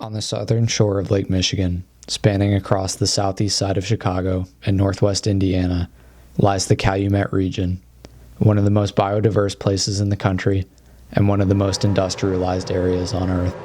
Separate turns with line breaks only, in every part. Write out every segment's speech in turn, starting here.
On the southern shore of Lake Michigan, spanning across the southeast side of Chicago and northwest Indiana, lies the Calumet region, one of the most biodiverse places in the country and one of the most industrialized areas on Earth.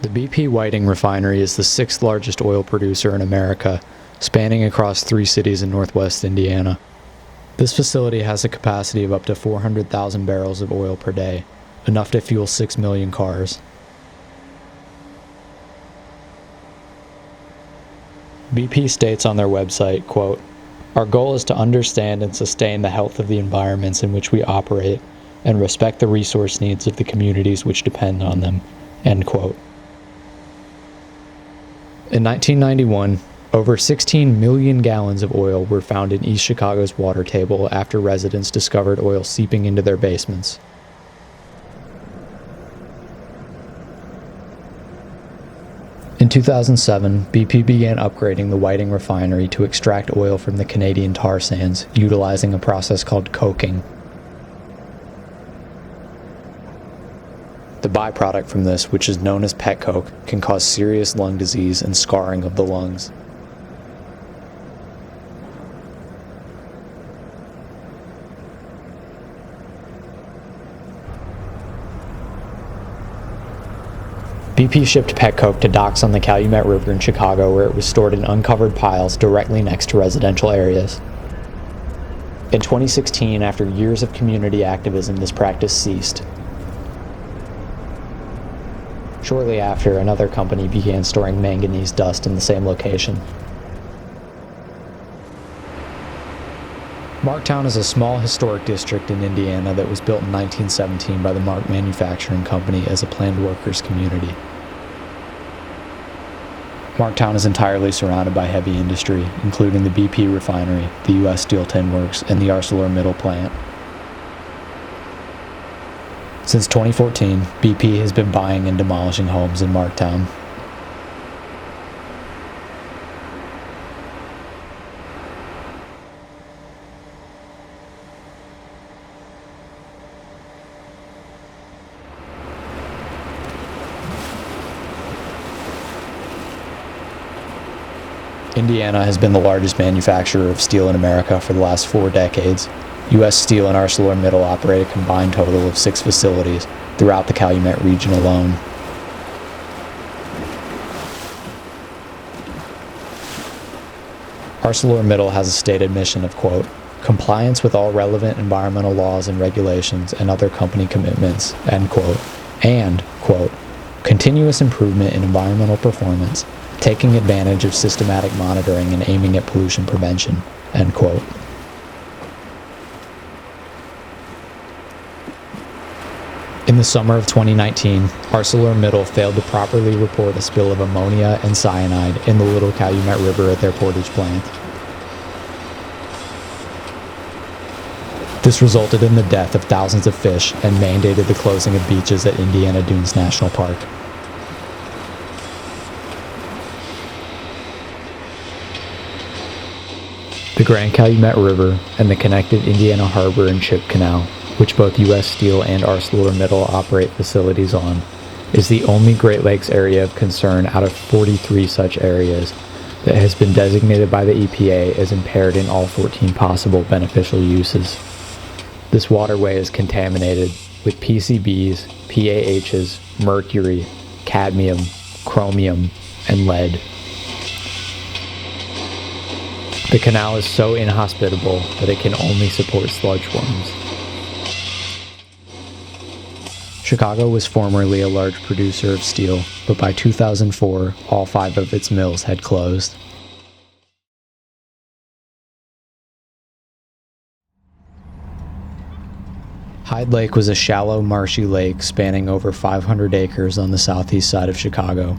The BP Whiting refinery is the sixth largest oil producer in America, spanning across 3 cities in northwest Indiana. This facility has a capacity of up to 400,000 barrels of oil per day, enough to fuel 6 million cars. BP states on their website, quote, "Our goal is to understand and sustain the health of the environments in which we operate and respect the resource needs of the communities which depend on them," end quote. In 1991, over 16 million gallons of oil were found in East Chicago's water table after residents discovered oil seeping into their basements. In 2007, BP began upgrading the Whiting refinery to extract oil from the Canadian tar sands, utilizing a process called coking. The byproduct from this, which is known as pet coke, can cause serious lung disease and scarring of the lungs. BP shipped pet coke to docks on the Calumet River in Chicago, where it was stored in uncovered piles directly next to residential areas. In 2016, after years of community activism, this practice ceased. Shortly after, another company began storing manganese dust in the same location. Marktown is a small historic district in Indiana that was built in 1917 by the Mark Manufacturing Company as a planned workers' community. Marktown is entirely surrounded by heavy industry, including the BP refinery, the U.S. Steel Tin Works, and the ArcelorMittal plant. Since 2014, BP has been buying and demolishing homes in Marktown. Indiana has been the largest manufacturer of steel in America for the last 4 decades. U.S. Steel and ArcelorMittal operate a combined total of 6 facilities throughout the Calumet region alone. ArcelorMittal has a stated mission of, quote, "compliance with all relevant environmental laws and regulations and other company commitments," end quote, and, quote, "continuous improvement in environmental performance, taking advantage of systematic monitoring and aiming at pollution prevention," end quote. In the summer of 2019, ArcelorMittal failed to properly report a spill of ammonia and cyanide in the Little Calumet River at their Portage plant. This resulted in the death of thousands of fish and mandated the closing of beaches at Indiana Dunes National Park. The Grand Calumet River and the connected Indiana Harbor and Ship Canal, which both U.S. Steel and ArcelorMittal operate facilities on, is the only Great Lakes area of concern out of 43 such areas that has been designated by the EPA as impaired in all 14 possible beneficial uses. This waterway is contaminated with PCBs, PAHs, mercury, cadmium, chromium, and lead. The canal is so inhospitable that it can only support sludge forms. Chicago was formerly a large producer of steel, but by 2004, all 5 of its mills had closed. Hyde Lake was a shallow, marshy lake spanning over 500 acres on the southeast side of Chicago.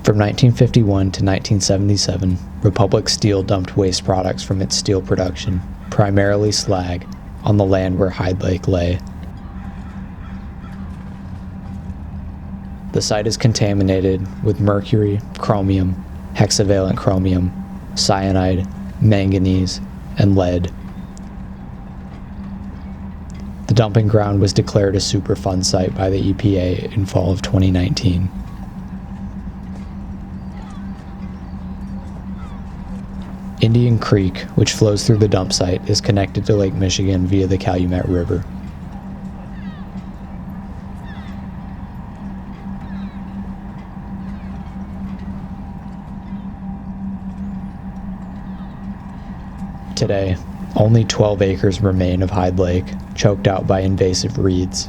From 1951 to 1977, Republic Steel dumped waste products from its steel production, primarily slag, on the land where Hyde Lake lay. The site is contaminated with mercury, chromium, hexavalent chromium, cyanide, manganese, and lead. The dumping ground was declared a Superfund site by the EPA in fall of 2019. Indian Creek, which flows through the dump site, is connected to Lake Michigan via the Calumet River. Today, only 12 acres remain of Hyde Lake, choked out by invasive reeds.